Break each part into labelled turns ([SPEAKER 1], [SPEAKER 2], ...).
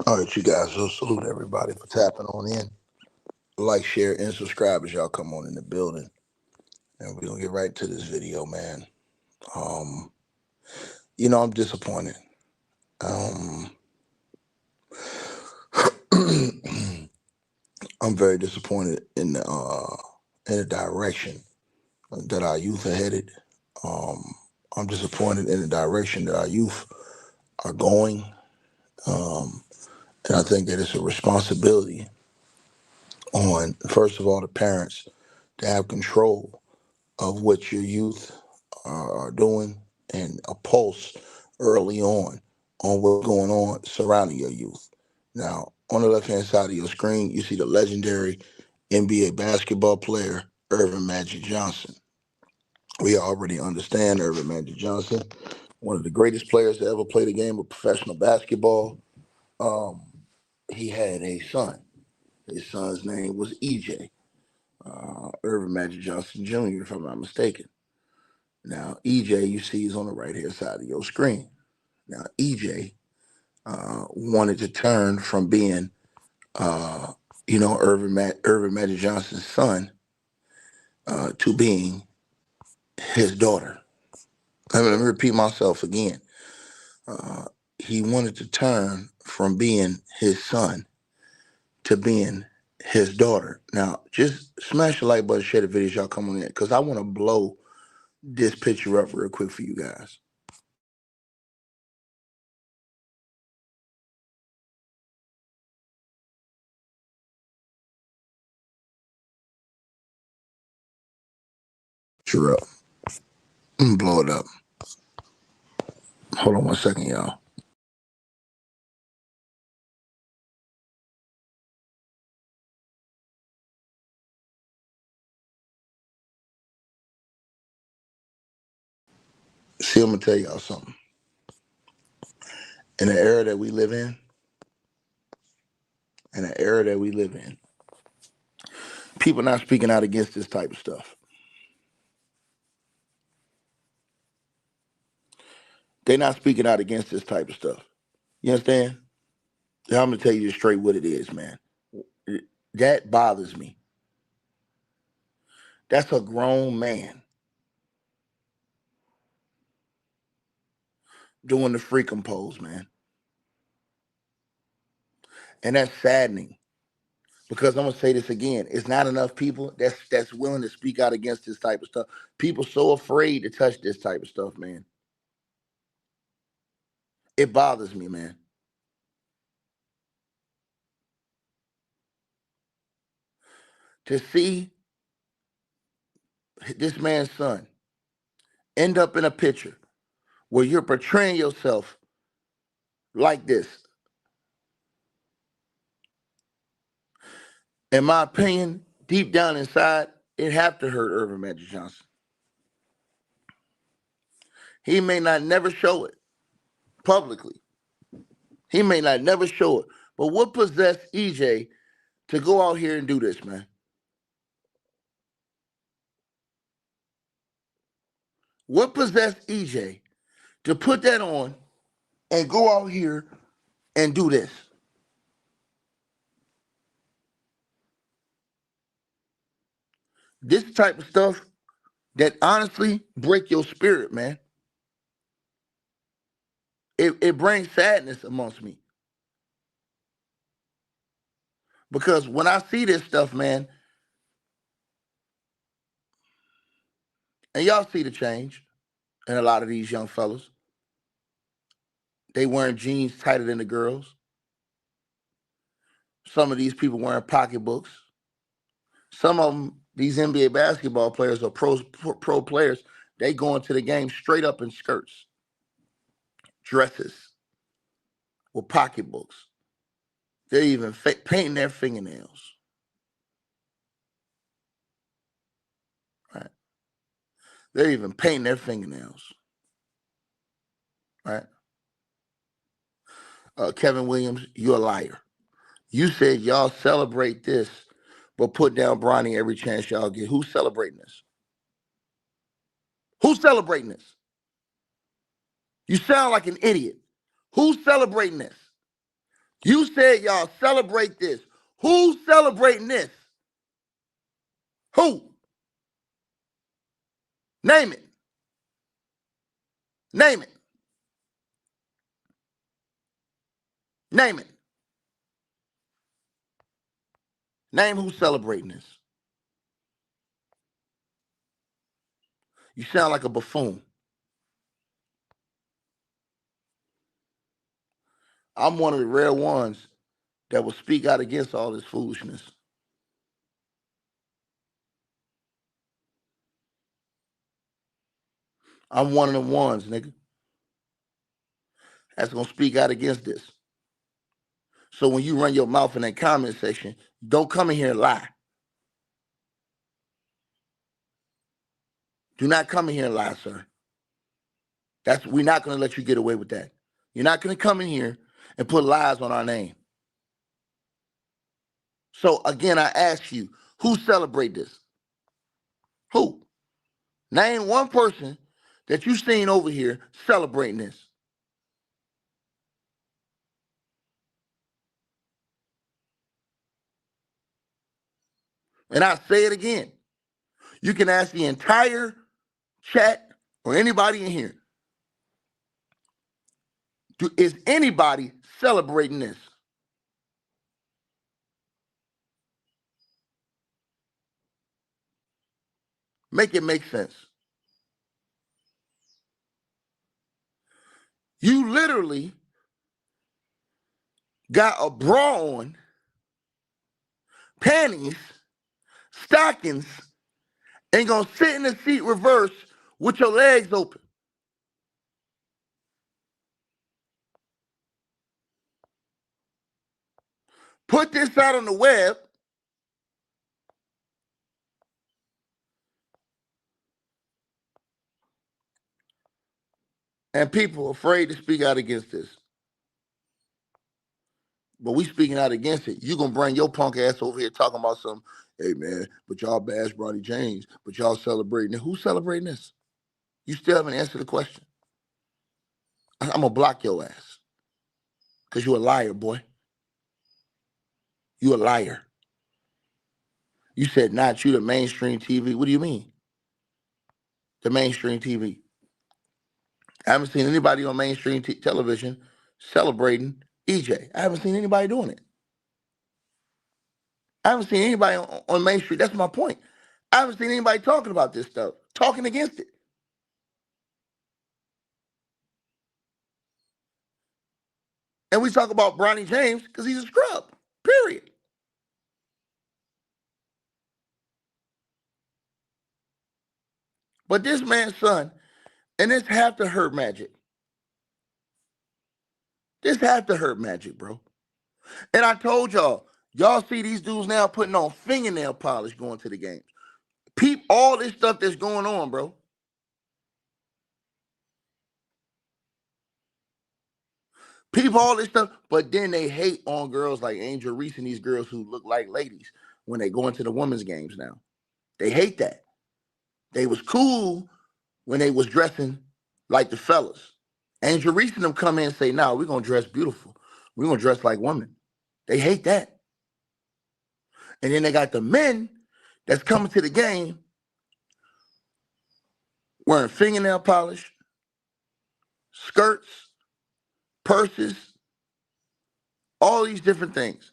[SPEAKER 1] All right, you guys. So salute everybody for tapping on in. Like, share, and subscribe as y'all come on in the building. And we're gonna get right to this video, man. Um, I'm disappointed. Um, I'm very disappointed in the direction that our youth are headed. Um, I'm disappointed in the direction that our youth are going. Um, and I think that it's a responsibility on, first of all, the parents to have control of what your youth are doing and a pulse early on what's going on surrounding your youth. Now, on the left hand side of your screen, you see the legendary NBA basketball player Irvin Magic Johnson. We already understand Irvin Magic Johnson, one of the greatest players to ever play the game of professional basketball. Um, he had a son. His son's name was EJ, Irvin Magic Johnson Jr., if I'm not mistaken. Now, EJ, you see, is on the right hand side of your screen. Now, EJ wanted to turn from being, Irvin Magic Johnson's son to being his daughter. Let me repeat myself again. Uh, he wanted to turn from being his son to being his daughter. Now, just smash the like button, share the videos, y'all come on in, because I want to blow this picture up real quick for you guys. Picture up. Blow it up. Hold on one second, y'all. See, I'm gonna tell y'all something. In the era that we live in the era that we live in, people not speaking out against this type of stuff. They're not speaking out against this type of stuff. You understand? Yeah, I'm gonna tell you straight what it is, man. That bothers me. That's a grown man doing the freaking pose, man. And that's saddening. Because I'm gonna say this again, it's not enough people that's willing to speak out against this type of stuff. People so afraid to touch this type of stuff, man. It bothers me, man. To see this man's son end up in a picture where you're portraying yourself like this. In my opinion, deep down inside, it have to hurt Irvin Magic Johnson. He may not never show it publicly. He may not never show it. But what possessed EJ to go out here and do this, man? What possessed EJ to put that on and go out here and do this? This type of stuff that honestly break your spirit, man. It brings sadness amongst me. Because when I see this stuff, man, and y'all see the change in a lot of these young fellas, they wearing jeans tighter than the girls. Some of these people wearing pocketbooks. Some of them, these NBA basketball players or pro players, they go into the game straight up in skirts, dresses, with pocketbooks. They're even painting their fingernails. Right? They're even painting their fingernails. Right? Kevin Williams, you're a liar. You said y'all celebrate this, but put down Bronny every chance y'all get. Who's celebrating this? Who's celebrating this? You sound like an idiot. Who's celebrating this? You said y'all celebrate this. Who's celebrating this? Who? Name it. Name it. Name it. Name who's celebrating this. You sound like a buffoon. I'm one of the rare ones that will speak out against all this foolishness. I'm one of them ones, nigga, that's gonna speak out against this. So when you run your mouth in that comment section, don't come in here and lie. Do not come in here and lie, sir. We're not gonna let you get away with that. You're not gonna come in here and put lies on our name. So again, I ask you, who celebrate this? Who? Name one person that you've seen over here celebrating this. And I say it again. You can ask the entire chat or anybody in here. Is anybody celebrating this? Make it make sense. You literally got a bra on, panties, stockings, and gonna sit in the seat reverse with your legs open. Put this out on the web. And people are afraid to speak out against this. But we speaking out against it. You gonna bring your punk ass over here talking about some, hey man, but y'all bash Bronny James, but y'all celebrating it. Who's celebrating this? You still haven't answered the question. I'm gonna block your ass. Cause you a liar, boy. You a liar. You said not you the mainstream TV. What do you mean? The mainstream TV. I haven't seen anybody on mainstream television celebrating EJ. I haven't seen anybody doing it. I haven't seen anybody on Main Street. That's my point. I haven't seen anybody talking about this stuff, talking against it. And we talk about Bronny James because he's a scrub, period. But this man's son, and this have to hurt Magic. This have to hurt Magic, bro. And I told y'all see these dudes now putting on fingernail polish going to the games. Peep all this stuff that's going on, bro. Peep all this stuff, but then they hate on girls like Angel Reese and these girls who look like ladies when they go into the women's games now. They hate that. They was cool when they was dressing like the fellas. Angel Reese and them come in and say, nah, we're going to dress beautiful. We're going to dress like women. They hate that. And then they got the men that's coming to the game wearing fingernail polish, skirts, purses, all these different things.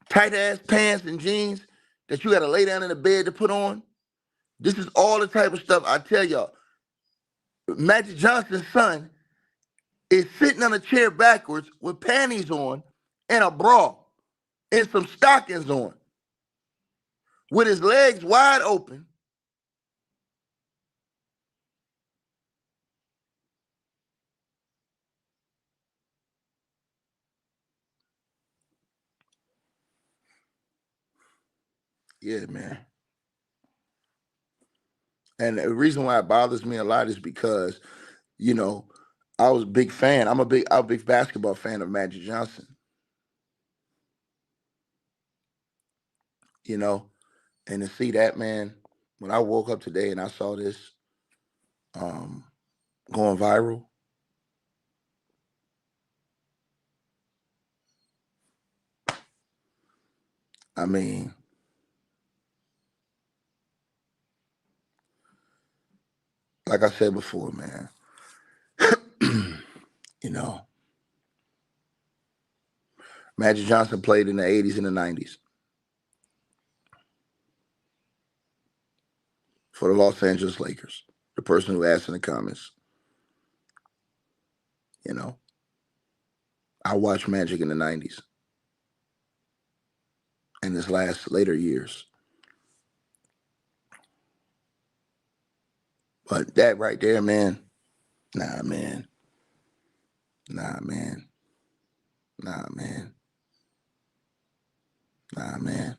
[SPEAKER 1] Tight ass pants and jeans that you got to lay down in the bed to put on. This is all the type of stuff I tell y'all. Magic Johnson's son is sitting on a chair backwards with panties on and a bra and some stockings on with his legs wide open. Yeah, man. And the reason why it bothers me a lot is because, you know, I was a big fan. I'm a big basketball fan of Magic Johnson. You know, and to see that, man, when I woke up today and I saw this um, going viral, I mean, like I said before, man, you know, Magic Johnson played in the 80s and the 90s for the Los Angeles Lakers. The person who asked in the comments, you know, I watched Magic in the 90s and his later years. But that right there, man, nah, man. Nah, man. Nah, man. Nah, man.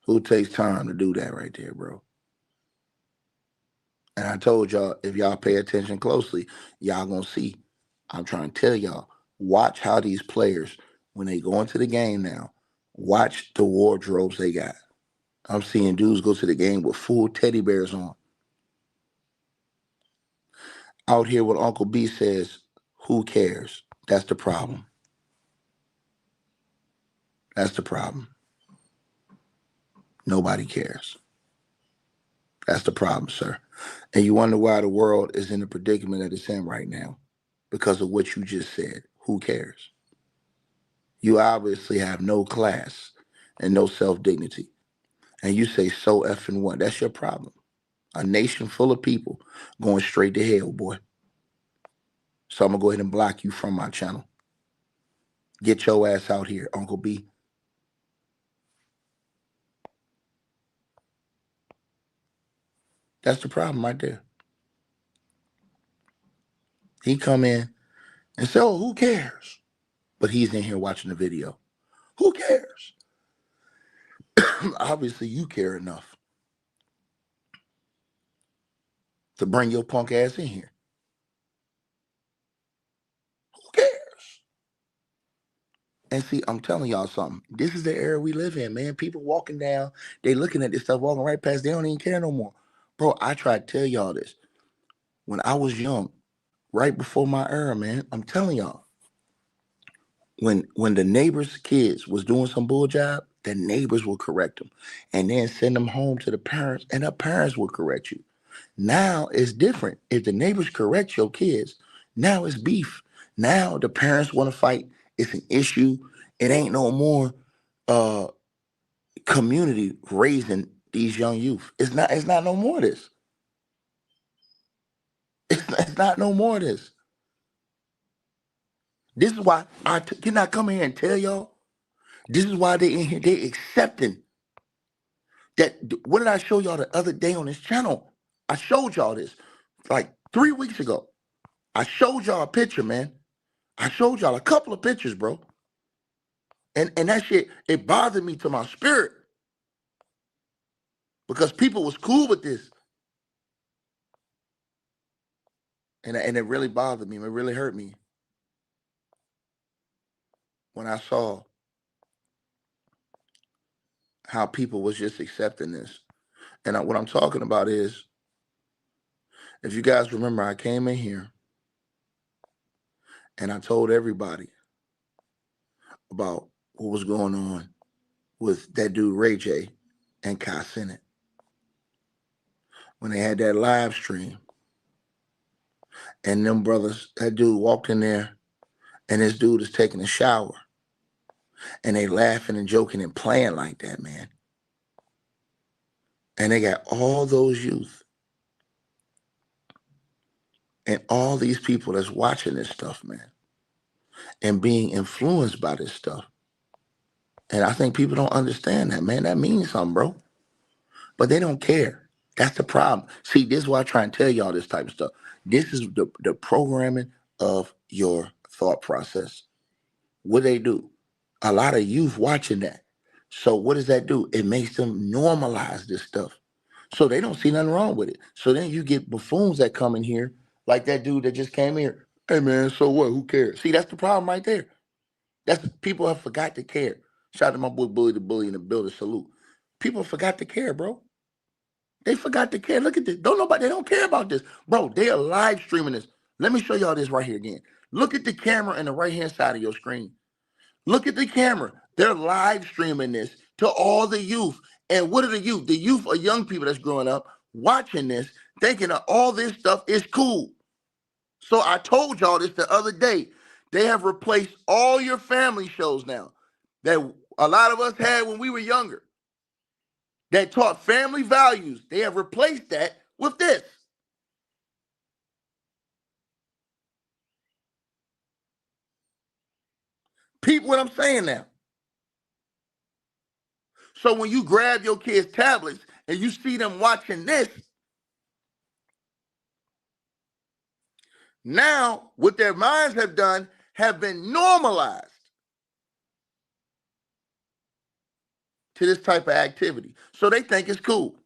[SPEAKER 1] Who takes time to do that right there, bro? And I told y'all, if y'all pay attention closely, y'all gonna see. I'm trying to tell y'all, watch how these players, when they go into the game now, watch the wardrobes they got. I'm seeing dudes go to the game with full teddy bears on. Out here, what Uncle B says, who cares? That's the problem. That's the problem. Nobody cares. That's the problem, sir. And you wonder why the world is in the predicament that it's in right now because of what you just said. Who cares? You obviously have no class and no self-dignity. And you say so effing what? That's your problem. A nation full of people going straight to hell, boy. So I'm going to go ahead and block you from my channel. Get your ass out here, Uncle B. That's the problem right there. He come in and say, oh, who cares? But he's in here watching the video. Who cares? Obviously, you care enough to bring your punk ass in here. Who cares? And see, I'm telling y'all something. This is the era we live in, man. People walking down, they looking at this stuff, walking right past, they don't even care no more. Bro, I try to tell y'all this. When I was young, right before my era, man, I'm telling y'all, when the neighbors' kids was doing some bull job, the neighbors will correct them and then send them home to the parents, and the parents will correct you. Now it's different. If the neighbors correct your kids, now it's beef. Now the parents want to fight. It's an issue. It ain't no more community raising these young youth. It's not no more of this. It's not no more of this. This is why can I come here and tell y'all? This is why they in here, they accepting that. What did I show y'all the other day on this channel? I showed y'all this like 3 weeks ago. I showed y'all a picture, man. I showed y'all a couple of pictures, bro. And that shit, it bothered me to my spirit. Because people was cool with this. And it really bothered me. It really hurt me when I saw how people was just accepting this. And what I'm talking about is, if you guys remember, I came in here and I told everybody about what was going on with that dude Ray J and Kai Cenat when they had that live stream. And them brothers, that dude walked in there and this dude is taking a shower. And they laughing and joking and playing like that, man. And they got all those youth and all these people that's watching this stuff, man, and being influenced by this stuff. And I think people don't understand that, man. That means something, bro. But they don't care. That's the problem. See, this is why I try and tell y'all this type of stuff. This is the programming of your thought process. What they do? A lot of youth watching that. So what does that do? It makes them normalize this stuff. So they don't see nothing wrong with it. So then you get buffoons that come in here, like that dude that just came here. Hey man, so what? Who cares? See, that's the problem right there. That's people have forgot to care. Shout out to my boy Bully the Bully in the building. Salute. People forgot to care, bro. They forgot to care. Look at this. They don't care about this. Bro, they are live streaming this. Let me show y'all this right here again. Look at the camera on the right-hand side of your screen. Look at the camera. They're live streaming this to all the youth. And what are the youth? The youth are young people that's growing up watching this, thinking that all this stuff is cool. So I told y'all this the other day. They have replaced all your family shows now that a lot of us had when we were younger that taught family values. They have replaced that with this. Peep what I'm saying now. So when you grab your kids' tablets and you see them watching this, now what their minds have done have been normalized to this type of activity. So they think it's cool.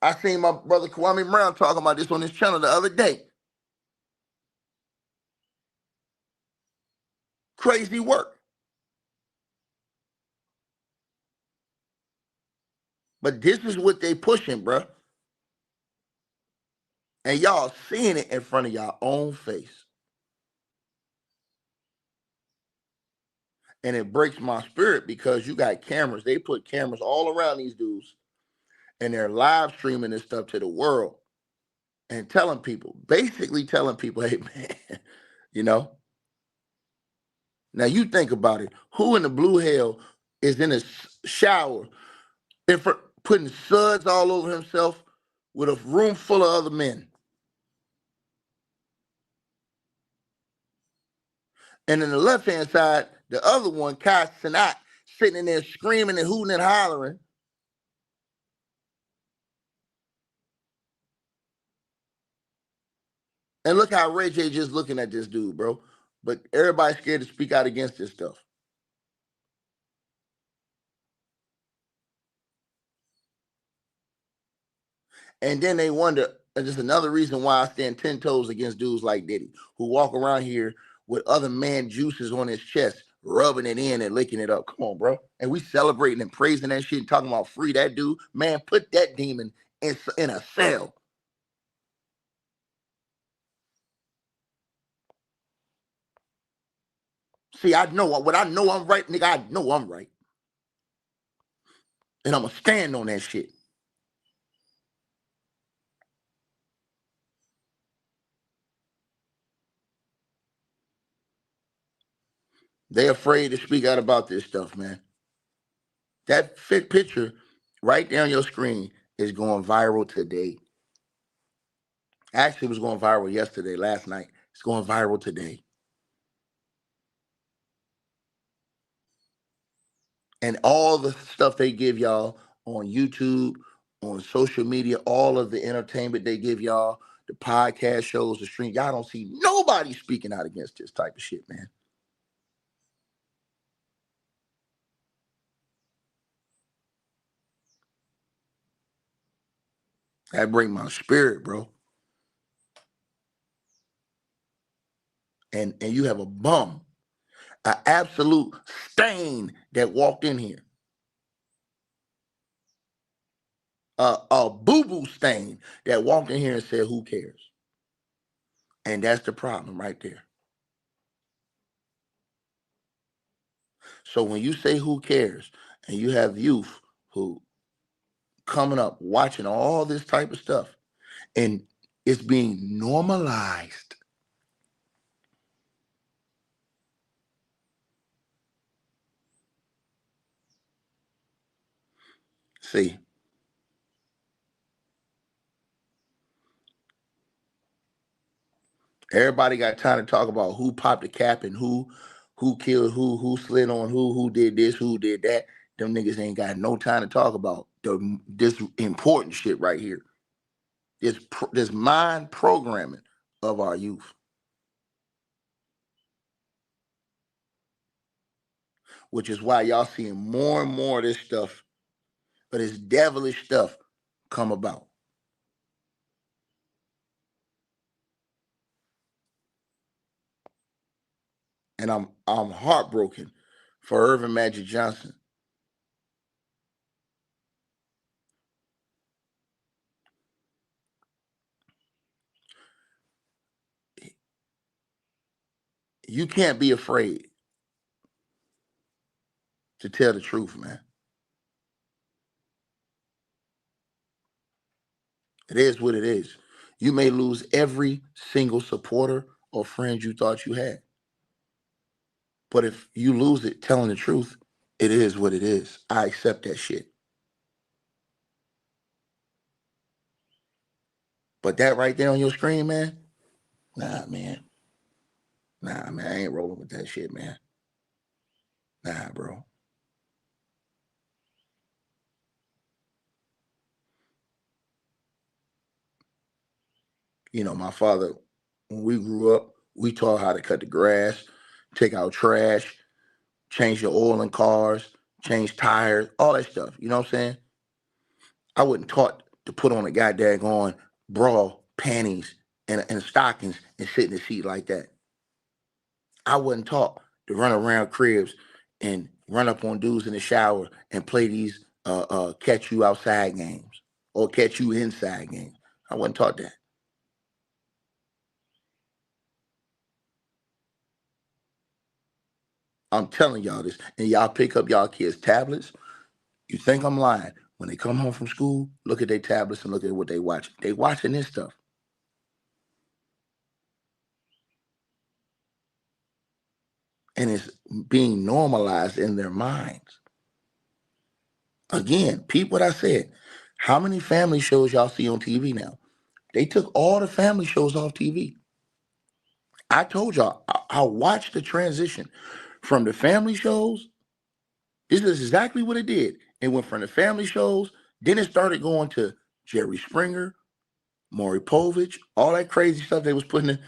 [SPEAKER 1] I seen my brother Kwame Brown talking about this on his channel the other day. Crazy work. But this is what they pushing, bruh. And y'all seeing it in front of y'all own face. And it breaks my spirit because you got cameras. They put cameras all around these dudes and they're live streaming this stuff to the world and telling people, basically telling people, hey, man, you know. Now you think about it. Who in the blue hell is in a shower putting suds all over himself with a room full of other men? And in the left-hand side, the other one, Kai Cenat, sitting in there screaming and hooting and hollering. And look how Ray J just looking at this dude, bro. But everybody's scared to speak out against this stuff. And then they wonder, and just another reason why I stand 10 toes against dudes like Diddy, who walk around here with other man juices on his chest, rubbing it in and licking it up. Come on, bro. And we celebrating and praising that shit and talking about free that dude. Man, put that demon in a cell. See, I know what I know I'm right, nigga. I know I'm right. And I'm going to stand on that shit. They afraid to speak out about this stuff, man. That fit picture right there on your screen is going viral today. Actually, it was going viral yesterday, last night. It's going viral today. And all the stuff they give y'all on YouTube, on social media, all of the entertainment they give y'all, the podcast shows, the stream, y'all don't see nobody speaking out against this type of shit, man. That bring my spirit, bro. And you have a bum, an absolute stain that walked in here. A boo-boo stain that walked in here and said, who cares? And that's the problem right there. So when you say who cares, and you have youth who coming up watching all this type of stuff, and it's being normalized. See, everybody got time to talk about who popped the cap and who killed who slid on who did this, who did that. Them niggas ain't got no time to talk about this important shit right here. This mind programming of our youth, which is why y'all seeing more and more of this stuff, but this devilish stuff come about. And I'm heartbroken for Irvin Magic Johnson. You can't be afraid to tell the truth, man. It is what it is. You may lose every single supporter or friend you thought you had. But if you lose it telling the truth, it is what it is. I accept that shit. But that right there on your screen, man, nah, man. Nah, man, I ain't rolling with that shit, man. Nah, bro. You know, my father, when we grew up, we taught how to cut the grass, take out trash, change the oil in cars, change tires, all that stuff. You know what I'm saying? I wasn't taught to put on a goddamn on bra, panties, and stockings and sit in the seat like that. I wasn't taught to run around cribs and run up on dudes in the shower and play these catch you outside games or catch you inside games. I wasn't taught that. I'm telling y'all this, and y'all pick up y'all kids' tablets. You think I'm lying? When they come home from school, look at their tablets and look at what they watch. They watching this stuff, and it's being normalized in their minds. Again, peep what I said. How many family shows y'all see on TV now? They took all the family shows off TV. I told y'all, I watched the transition from the family shows. This is exactly what it did. It went from the family shows, then it started going to Jerry Springer, Maury Povich, all that crazy stuff they was putting in.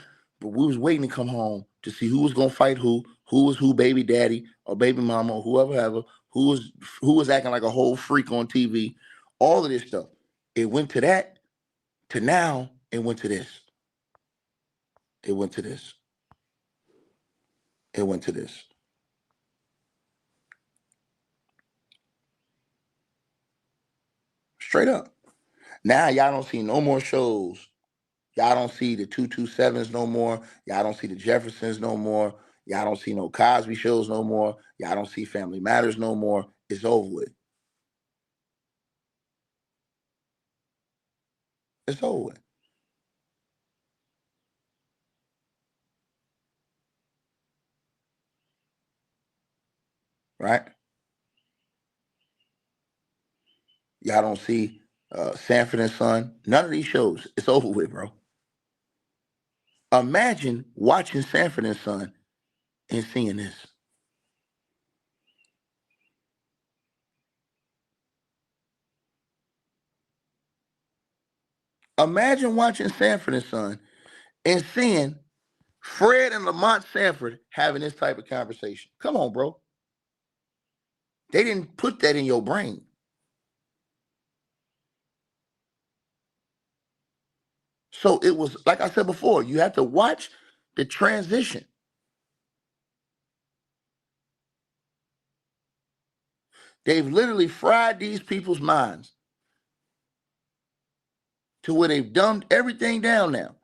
[SPEAKER 1] But we was waiting to come home to see who was gonna fight who was who baby daddy or baby mama or whoever ever, who was acting like a whole freak on TV, all of this stuff. It went to that, to now, it went to this. It went to this. It went to this. Straight up. Now y'all don't see no more shows. Y'all don't see the 227s no more. Y'all don't see the Jeffersons no more. Y'all don't see no Cosby shows no more. Y'all don't see Family Matters no more. It's over with. It's over with. Right? Y'all don't see Sanford and Son. None of these shows. It's over with, bro. Imagine watching Sanford and Son and seeing this. Imagine watching Sanford and Son and seeing Fred and Lamont Sanford having this type of conversation. Come on, bro. They didn't put that in your brain. So it was, like I said before, you have to watch the transition. They've literally fried these people's minds to where they've dumbed everything down now.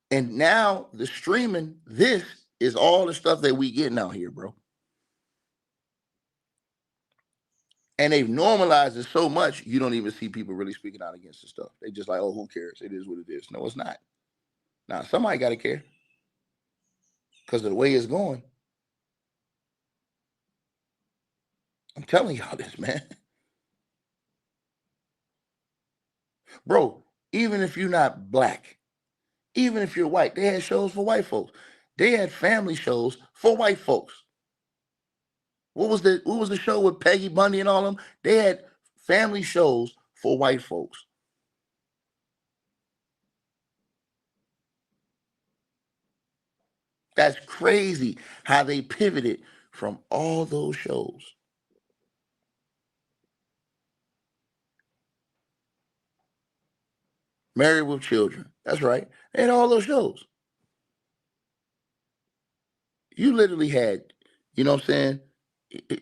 [SPEAKER 1] And now the streaming, this is all the stuff that we getting out here, bro. And they've normalized it so much, you don't even see people really speaking out against the stuff. They just like, oh, who cares? It is what it is. No, it's not. Now, somebody got to care because of the way it's going. I'm telling y'all this, man. Bro, even if you're not black, even if you're white, they had shows for white folks. They had family shows for white folks. What was the show with Peggy Bundy and all them? They had family shows for white folks. That's crazy how they pivoted from all those shows. Married with Children. That's right. They had all those shows. You literally had, you know what I'm saying?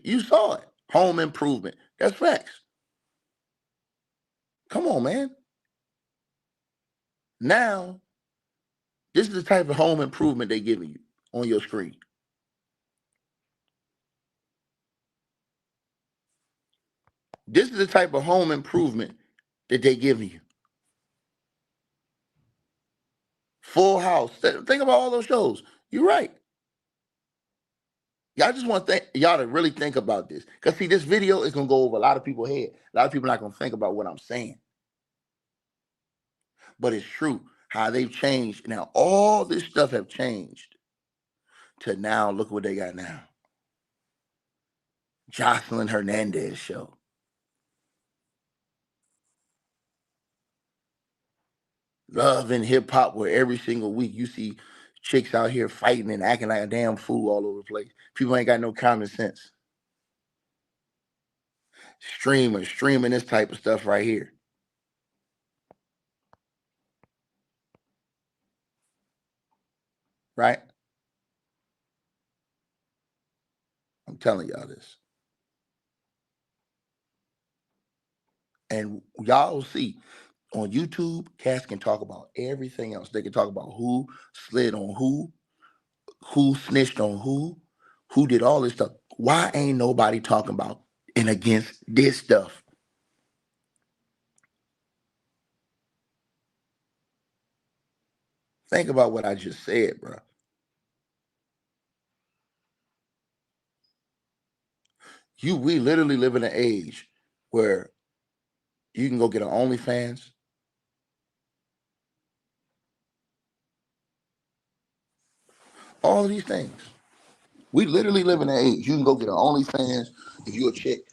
[SPEAKER 1] You saw it. Home Improvement. That's facts. Come on, man. Now This is the type of home improvement they're giving you on your screen. This is the type of home improvement that they're giving you. Full House. Think about all those shows. You're right. Y'all just want y'all to really think about this. Because, see, this video is going to go over a lot of people's head. A lot of people are not going to think about what I'm saying. But it's true how they've changed. Now, all this stuff have changed to now look what they got now. Jocelyn Hernandez show. Love and Hip Hop, where every single week you see chicks out here fighting and acting like a damn fool all over the place. People ain't got no common sense. Streaming this type of stuff right here. Right? I'm telling y'all this. And y'all will see on YouTube, cats can talk about everything else. They can talk about who slid on who snitched on who did all this stuff. Why ain't nobody talking about and against this stuff? Think about what I just said, bro. We literally live in an age where you can go get an OnlyFans. All of these things. We literally live in an age. You can go get an OnlyFans. If you're a chick,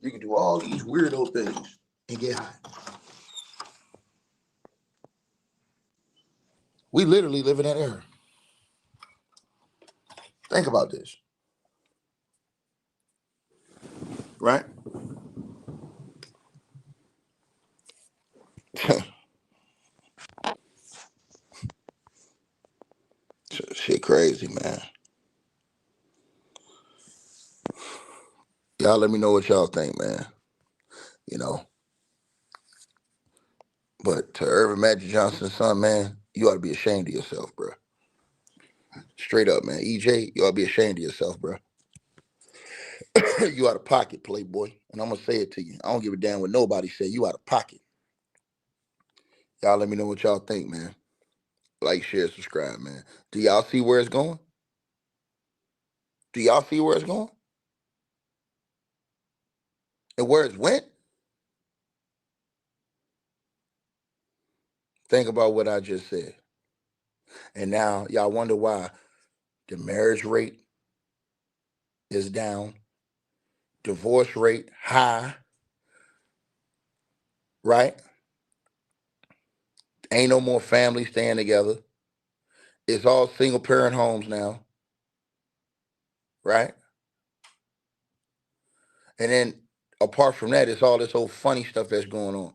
[SPEAKER 1] you can do all these weirdo things and get high. We literally live in that era. Think about this. Right? Shit crazy, man. Y'all let me know what y'all think, man. You know. But to Irvin Magic Johnson's son, man, you ought to be ashamed of yourself, bro. Straight up, man. EJ, you ought to be ashamed of yourself, bro. You out of pocket, playboy. And I'm going to say it to you. I don't give a damn what nobody say. You out of pocket. Y'all let me know what y'all think, man. Like, share, subscribe, man. Do y'all see where it's going? Do y'all see where it's going? And where it went? Think about what I just said. And now y'all wonder why the marriage rate is down, divorce rate high, right? Ain't no more families staying together. It's all single parent homes now, right? And then apart from that, it's all this old funny stuff that's going on.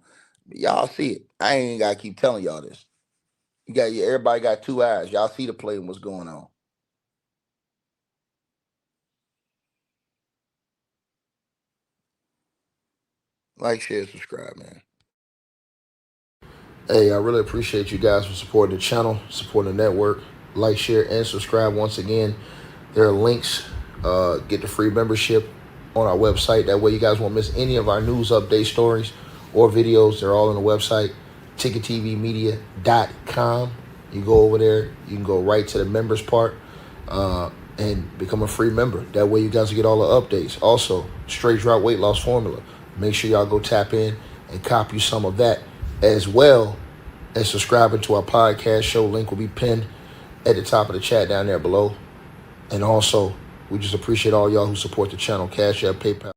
[SPEAKER 1] Y'all see it. I ain't gotta keep telling y'all this. Everybody got two eyes. Y'all see the play and what's going on. Like, share, subscribe, man. Hey, I really appreciate you guys for supporting the channel, supporting the network. Like, share, and subscribe. Once again, there are links. Get the free membership on our website. That way you guys won't miss any of our news update stories or videos. They're all on the website, ticketvmedia.com. You go over there. You can go right to the members part and become a free member. That way you guys will get all the updates. Also, Straight Drop Weight Loss Formula. Make sure y'all go tap in and copy some of that, as well as subscribing to our podcast show. Link will be pinned at the top of the chat down there below. And also, we just appreciate all y'all who support the channel. Cash App, PayPal.